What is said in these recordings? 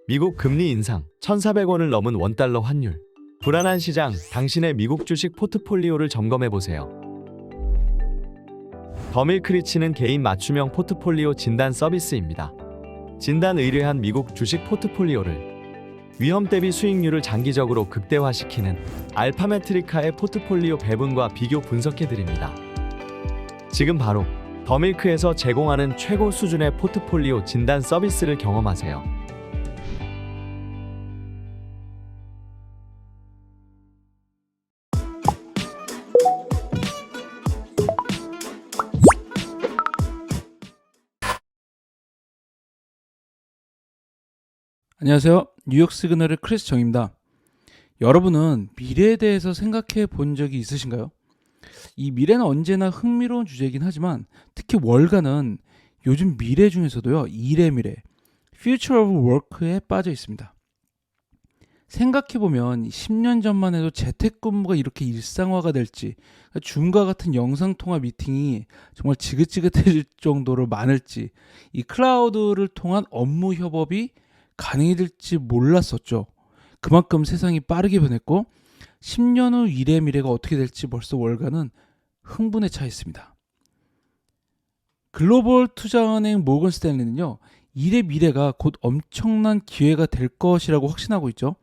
미국 금리 인상, 1,400원을 넘은 원달러 환율. 불안한 시장, 당신의 미국 주식 포트폴리오를 점검해보세요. 더밀크리치는 개인 맞춤형 포트폴리오 진단 서비스입니다. 진단 의뢰한 미국 주식 포트폴리오를 위험 대비 수익률을 장기적으로 극대화시키는 알파메트리카의 포트폴리오 배분과 비교 분석해드립니다. 지금 바로 더밀크에서 제공하는 최고 수준의 포트폴리오 진단 서비스를 경험하세요. 안녕하세요. 뉴욕 시그널의 크리스 정입니다. 여러분은 미래에 대해서 생각해 본 적이 있으신가요? 이 미래는 언제나 흥미로운 주제이긴 하지만 특히 월가는 요즘 미래 중에서도요, 일의 미래, Future of Work에 빠져 있습니다. 생각해보면 10년 전만 해도 재택근무가 이렇게 일상화가 될지, 줌과 같은 영상통화 미팅이 정말 지긋지긋해질 정도로 많을지, 이 클라우드를 통한 업무 협업이 가능이 될지 몰랐었죠. 그만큼 세상이 빠르게 변했고 10년 후 일의 미래가 어떻게 될지 벌써 월가는 흥분에 차 있습니다. 글로벌 투자은행 모건 스탠리는요, 일의 미래가 곧 엄청난 기회가 될 것이라고 확신하고 있죠.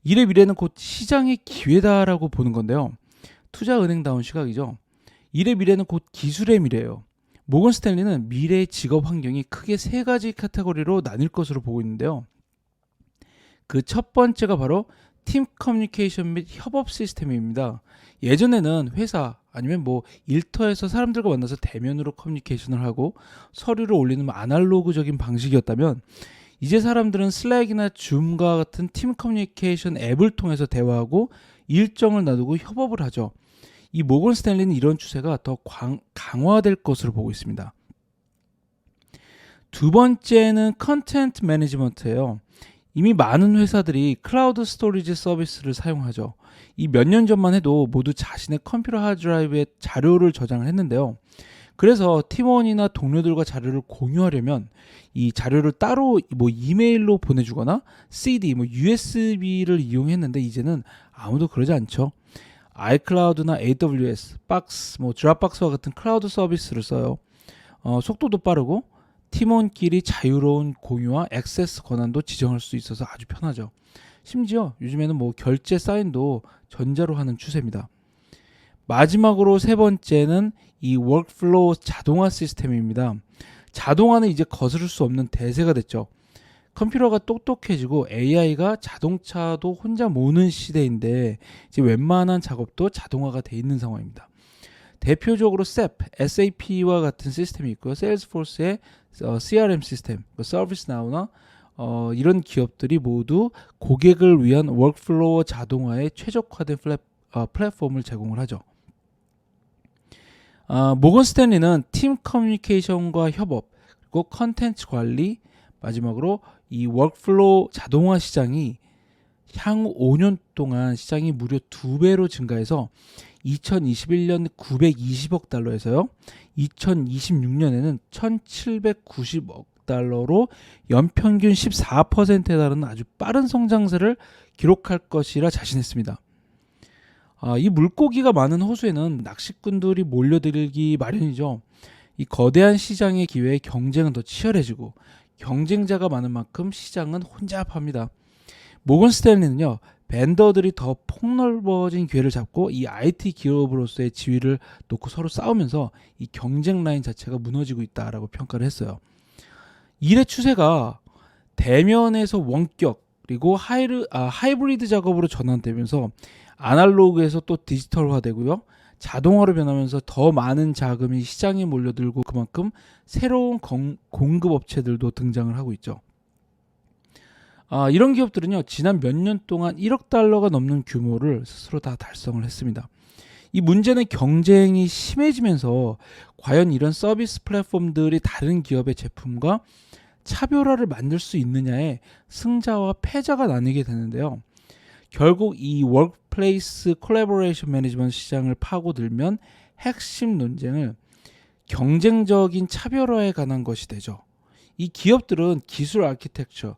일의 미래는 곧 시장의 기회다라고 보는 건데요. 투자은행다운 시각이죠. 일의 미래는 곧 기술의 미래예요. 모건 스탠리는 미래의 직업 환경이 크게 세 가지 카테고리로 나뉠 것으로 보고 있는데요. 그 첫 번째가 바로 팀 커뮤니케이션 및 협업 시스템입니다. 예전에는 회사 아니면 일터에서 사람들과 만나서 대면으로 커뮤니케이션을 하고 서류를 올리는 아날로그적인 방식이었다면 이제 사람들은 슬랙이나 줌과 같은 팀 커뮤니케이션 앱을 통해서 대화하고 일정을 나누고 협업을 하죠. 이 모건 스탠리는 이런 추세가 더 강화될 것으로 보고 있습니다. 두 번째는 컨텐트 매니지먼트예요. 이미 많은 회사들이 클라우드 스토리지 서비스를 사용하죠. 이 몇 년 전만 해도 모두 자신의 컴퓨터 하드드라이브에 자료를 저장을 했는데요. 그래서 팀원이나 동료들과 자료를 공유하려면 이 자료를 따로 이메일로 보내주거나 CD, USB를 이용했는데 이제는 아무도 그러지 않죠. 아이클라우드나 AWS, 박스, 드랍박스와 같은 클라우드 서비스를 써요. 속도도 빠르고 팀원끼리 자유로운 공유와 액세스 권한도 지정할 수 있어서 아주 편하죠. 심지어 요즘에는 결제 사인도 전자로 하는 추세입니다. 마지막으로 세 번째는 이 워크플로우 자동화 시스템입니다. 자동화는 이제 거스를 수 없는 대세가 됐죠. 컴퓨터가 똑똑해지고 AI가 자동차도 혼자 모는 시대인데 이제 웬만한 작업도 자동화가 돼 있는 상황입니다. 대표적으로 SAP와 같은 시스템이 있고요. 세일즈포스의 CRM 시스템, 서비스나우나 이런 기업들이 모두 고객을 위한 워크플로우 자동화에 최적화된 플랫폼을 제공을 하죠. 모건 스탠리는 팀 커뮤니케이션과 협업, 그리고 컨텐츠 관리, 마지막으로 이 워크플로우 자동화 시장이 향후 5년 동안 시장이 무려 2배로 증가해서 2021년 920억 달러에서요. 2026년에는 1790억 달러로 연평균 14%에 달하는 아주 빠른 성장세를 기록할 것이라 자신했습니다. 이 물고기가 많은 호수에는 낚시꾼들이 몰려들기 마련이죠. 이 거대한 시장의 기회에 경쟁은 더 치열해지고 경쟁자가 많은 만큼 시장은 혼잡합니다. 모건 스탠리는요, 벤더들이 더 폭넓어진 기회를 잡고 이 IT 기업으로서의 지위를 놓고 서로 싸우면서 이 경쟁 라인 자체가 무너지고 있다라고 평가를 했어요. 일의 추세가 대면에서 원격 그리고 하이브리드 작업으로 전환되면서 아날로그에서 또 디지털화되고요. 자동화로 변하면서 더 많은 자금이 시장에 몰려들고 그만큼 새로운 공급 업체들도 등장을 하고 있죠. 이런 기업들은요, 지난 몇 년 동안 1억 달러가 넘는 규모를 스스로 다 달성을 했습니다. 이 문제는 경쟁이 심해지면서 과연 이런 서비스 플랫폼들이 다른 기업의 제품과 차별화를 만들 수 있느냐에 승자와 패자가 나뉘게 되는데요. 결국 이 워크플레이스 콜래보레이션 매니지먼트 시장을 파고들면 핵심 논쟁을 경쟁적인 차별화에 관한 것이 되죠. 이 기업들은 기술 아키텍처,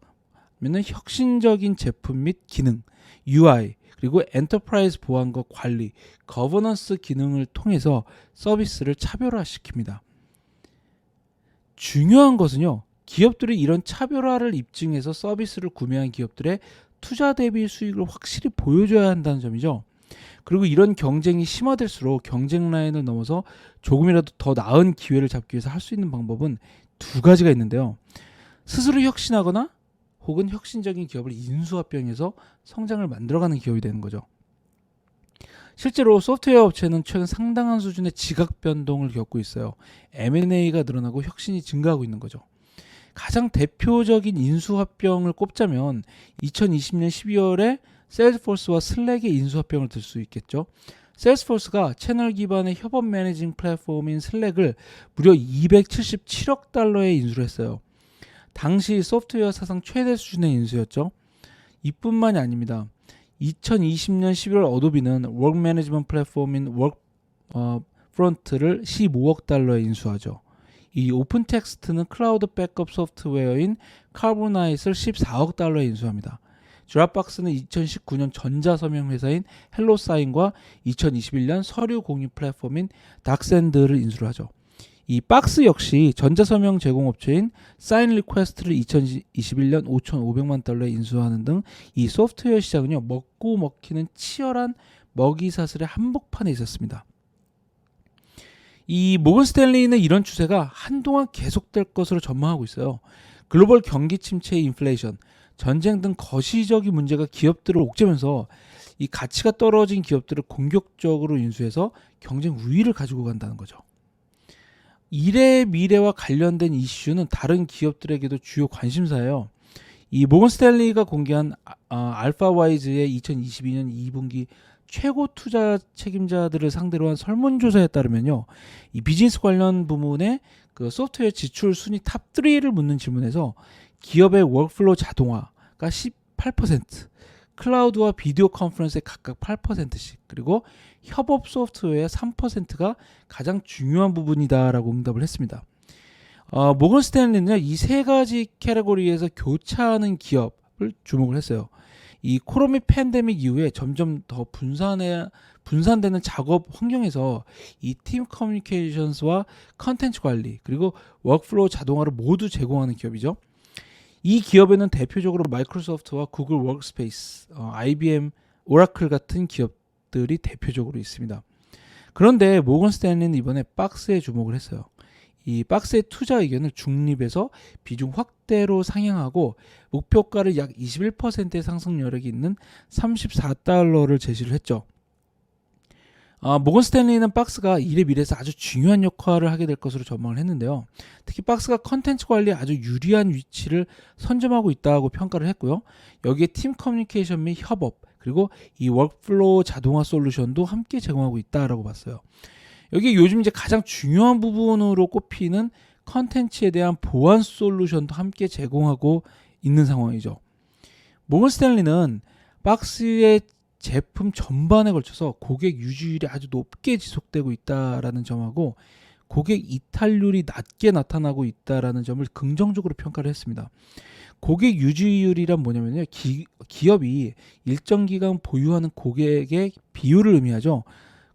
면은 혁신적인 제품 및 기능, UI, 그리고 엔터프라이즈 보안과 관리, 거버넌스 기능을 통해서 서비스를 차별화시킵니다. 중요한 것은요, 기업들이 이런 차별화를 입증해서 서비스를 구매한 기업들의 투자 대비 수익을 확실히 보여줘야 한다는 점이죠. 그리고 이런 경쟁이 심화될수록 경쟁 라인을 넘어서 조금이라도 더 나은 기회를 잡기 위해서 할 수 있는 방법은 두 가지가 있는데요. 스스로 혁신하거나 혹은 혁신적인 기업을 인수합병해서 성장을 만들어가는 기업이 되는 거죠. 실제로 소프트웨어 업체는 최근 상당한 수준의 지각 변동을 겪고 있어요. M&A가 늘어나고 혁신이 증가하고 있는 거죠. 가장 대표적인 인수합병을 꼽자면 2020년 12월에 세일즈포스와 슬랙의 인수합병을 들 수 있겠죠. 세일즈포스가 채널 기반의 협업 매니징 플랫폼인 슬랙을 무려 277억 달러에 인수를 했어요. 당시 소프트웨어 사상 최대 수준의 인수였죠. 이뿐만이 아닙니다. 2020년 11월 어도비는 워크 매니지먼트 플랫폼인 워크프론트를 15억 달러에 인수하죠. 이 오픈 텍스트는 클라우드 백업 소프트웨어인 카보나잇을 14억 달러에 인수합니다. 드랍박스는 2019년 전자서명 회사인 헬로사인과 2021년 서류 공유 플랫폼인 닥센드를 인수를 하죠. 이 박스 역시 전자서명 제공업체인 사인 리퀘스트를 2021년 5,500만 달러에 인수하는 등 이 소프트웨어 시장은요, 먹고 먹히는 치열한 먹이사슬의 한복판에 있었습니다. 이 모건 스탠리는 이런 추세가 한동안 계속될 것으로 전망하고 있어요. 글로벌 경기 침체의 인플레이션, 전쟁 등 거시적인 문제가 기업들을 옥죄면서 이 가치가 떨어진 기업들을 공격적으로 인수해서 경쟁 우위를 가지고 간다는 거죠. 일의 미래와 관련된 이슈는 다른 기업들에게도 주요 관심사예요. 이 모건 스탠리가 공개한 알파와이즈의 2022년 2분기 최고 투자 책임자들을 상대로 한 설문조사에 따르면요, 이 비즈니스 관련 부문의 그 소프트웨어 지출 순위 탑 3를 묻는 질문에서 기업의 워크플로우 자동화가 18%, 클라우드와 비디오 컨퍼런스에 각각 8%씩, 그리고 협업 소프트웨어 3%가 가장 중요한 부분이다라고 응답을 했습니다. 모건 스탠리는요, 이 세 가지 캐러고리에서 교차하는 기업을 주목을 했어요. 이 코로나 팬데믹 이후에 점점 더 분산되는 작업 환경에서 이 팀 커뮤니케이션스와 컨텐츠 관리, 그리고 워크플로우 자동화를 모두 제공하는 기업이죠. 이 기업에는 대표적으로 마이크로소프트와 구글 워크스페이스, IBM, 오라클 같은 기업들이 대표적으로 있습니다. 그런데 모건 스탠리는 이번에 박스에 주목을 했어요. 이 박스의 투자 의견을 중립에서 비중 확대로 상향하고 목표가를 약 21%의 상승 여력이 있는 34달러를 제시를 했죠. 모건 스탠리는 박스가 일의 미래에서 아주 중요한 역할을 하게 될 것으로 전망을 했는데요. 특히 박스가 컨텐츠 관리에 아주 유리한 위치를 선점하고 있다고 평가를 했고요. 여기에 팀 커뮤니케이션 및 협업, 그리고 이 워크플로우 자동화 솔루션도 함께 제공하고 있다라고 봤어요. 여기 요즘 이제 가장 중요한 부분으로 꼽히는 컨텐츠에 대한 보안 솔루션도 함께 제공하고 있는 상황이죠. 모건 스탠리는 박스의 제품 전반에 걸쳐서 고객 유지율이 아주 높게 지속되고 있다라는 점하고 고객 이탈률이 낮게 나타나고 있다라는 점을 긍정적으로 평가를 했습니다. 고객 유지율이란 뭐냐면요, 기업이 일정 기간 보유하는 고객의 비율을 의미하죠.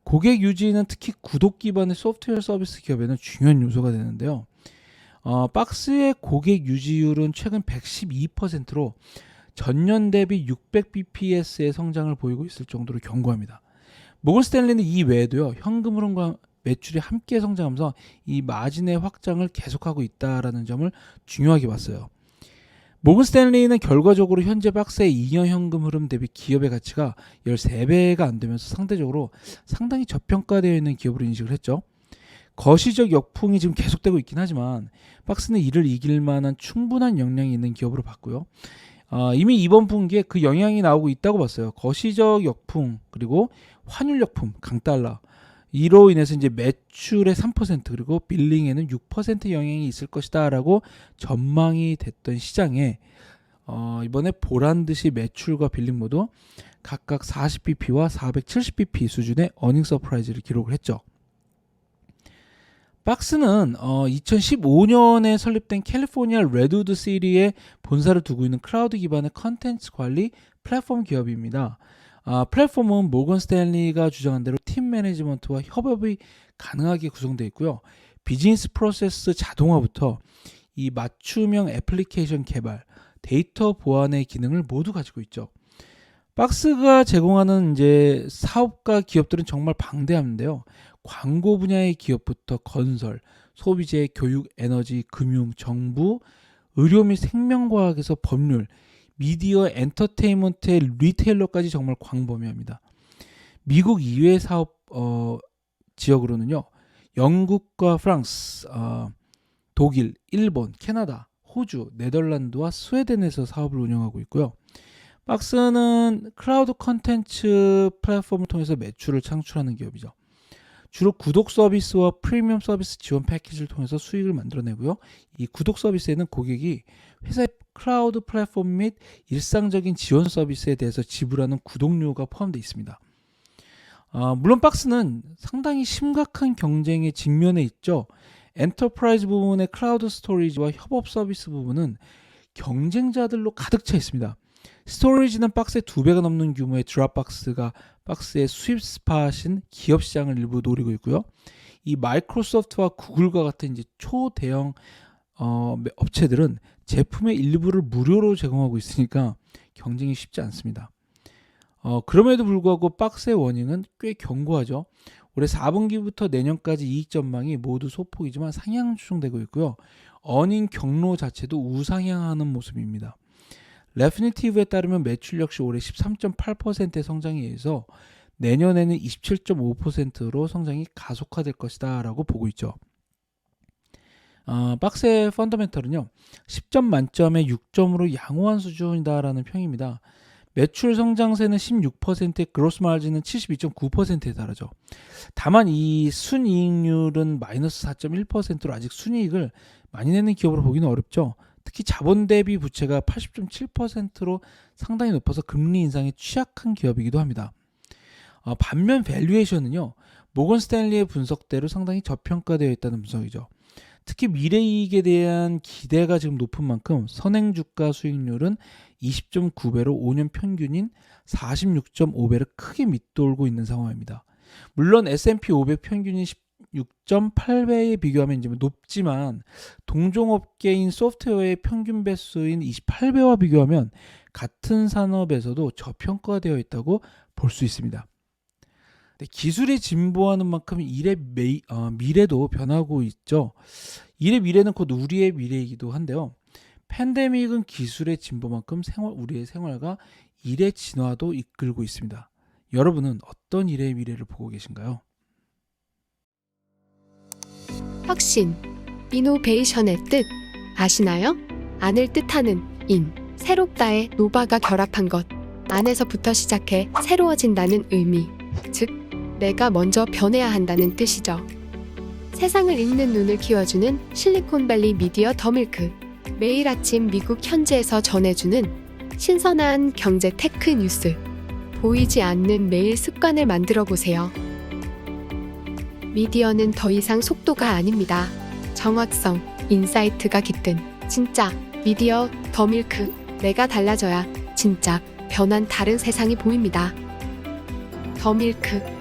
고객 유지는 특히 구독 기반의 소프트웨어 서비스 기업에는 중요한 요소가 되는데요. 박스의 고객 유지율은 최근 112%로 전년 대비 600bps의 성장을 보이고 있을 정도로 견고합니다. 모건 스탠리는 이 외에도요, 현금 흐름과 매출이 함께 성장하면서 이 마진의 확장을 계속하고 있다라는 점을 중요하게 봤어요. 모건 스탠리는 결과적으로 현재 박스의 2년 현금 흐름 대비 기업의 가치가 13배가 안 되면서 상대적으로 상당히 저평가되어 있는 기업으로 인식을 했죠. 거시적 역풍이 지금 계속되고 있긴 하지만 박스는 이를 이길 만한 충분한 역량이 있는 기업으로 봤고요. 이미 이번 분기에 그 영향이 나오고 있다고 봤어요. 거시적 역풍, 그리고 환율 역풍, 강달러, 이로 인해서 이제 매출의 3% 그리고 빌링에는 6% 영향이 있을 것이다라고 전망이 됐던 시장에 이번에 보란 듯이 매출과 빌링 모두 각각 40bp와 470bp 수준의 어닝 서프라이즈를 기록을 했죠. 박스는 2015년에 설립된 캘리포니아 레드우드 시리에 본사를 두고 있는 클라우드 기반의 컨텐츠 관리 플랫폼 기업입니다. 플랫폼은 모건 스탠리가 주장한 대로 팀 매니지먼트와 협업이 가능하게 구성되어 있고요. 비즈니스 프로세스 자동화부터 이 맞춤형 애플리케이션 개발, 데이터 보안의 기능을 모두 가지고 있죠. 박스가 제공하는 이제 사업과 기업들은 정말 방대한데요. 광고 분야의 기업부터 건설, 소비재, 교육, 에너지, 금융, 정부, 의료 및 생명과학에서 법률, 미디어, 엔터테인먼트의 리테일러까지 정말 광범위합니다. 미국 이외의 사업 지역으로는요. 영국과 프랑스, 독일, 일본, 캐나다, 호주, 네덜란드와 스웨덴에서 사업을 운영하고 있고요. 박스는 클라우드 컨텐츠 플랫폼을 통해서 매출을 창출하는 기업이죠. 주로 구독 서비스와 프리미엄 서비스 지원 패키지를 통해서 수익을 만들어내고요. 이 구독 서비스에는 고객이 회사의 클라우드 플랫폼 및 일상적인 지원 서비스에 대해서 지불하는 구독료가 포함되어 있습니다. 물론 박스는 상당히 심각한 경쟁에 직면해 있죠. 엔터프라이즈 부분의 클라우드 스토리지와 협업 서비스 부분은 경쟁자들로 가득 차 있습니다. 스토리지는 박스의 2배가 넘는 규모의 드랍박스가 박스의 수입 스팟인 기업 시장을 일부 노리고 있고요. 이 마이크로소프트와 구글과 같은 이제 초대형 업체들은 제품의 일부를 무료로 제공하고 있으니까 경쟁이 쉽지 않습니다. 그럼에도 불구하고 박스의 워닝은 꽤 견고하죠. 올해 4분기부터 내년까지 이익 전망이 모두 소폭이지만 상향 추정되고 있고요. 어닝 경로 자체도 우상향하는 모습입니다. 레피니티브에 따르면 매출 역시 올해 13.8%의 성장에 의해서 내년에는 27.5%로 성장이 가속화될 것이다 라고 보고 있죠. 박스의 펀더멘털은요. 10점 만점에 6점으로 양호한 수준이다라는 평입니다. 매출 성장세는 16%, 그로스 마진은 72.9%에 달하죠. 다만 이 순이익률은 마이너스 4.1%로 아직 순이익을 많이 내는 기업으로 보기는 어렵죠. 특히 자본 대비 부채가 80.7%로 상당히 높아서 금리 인상에 취약한 기업이기도 합니다. 반면 밸류에이션은요. 모건 스탠리의 분석대로 상당히 저평가되어 있다는 분석이죠. 특히 미래이익에 대한 기대가 지금 높은 만큼 선행주가 수익률은 20.9배로 5년 평균인 46.5배를 크게 밑돌고 있는 상황입니다. 물론 S&P 500 평균이 16.8배에 비교하면 이제 높지만 동종업계인 소프트웨어의 평균 배수인 28배와 비교하면 같은 산업에서도 저평가되어 있다고 볼 수 있습니다. 기술이 진보하는 만큼 일의 미래도 변하고 있죠. 일의 미래는 곧 우리의 미래이기도 한데요. 팬데믹은 기술의 진보만큼 우리의 생활과 일의 진화도 이끌고 있습니다. 여러분은 어떤 일의 미래를 보고 계신가요? 혁신, 이노베이션의 뜻 아시나요? 안을 뜻하는 인, 새롭다의 노바가 결합한 것, 안에서부터 시작해 새로워진다는 의미, 즉 내가 먼저 변해야 한다는 뜻이죠. 세상을 읽는 눈을 키워주는 실리콘밸리 미디어 더밀크, 매일 아침 미국 현지에서 전해주는 신선한 경제 테크 뉴스, 보이지 않는 매일 습관을 만들어 보세요. 미디어는 더 이상 속도가 아닙니다. 정확성, 인사이트가 깃든 진짜 미디어 더밀크, 내가 달라져야 진짜 변한 다른 세상이 보입니다. 더밀크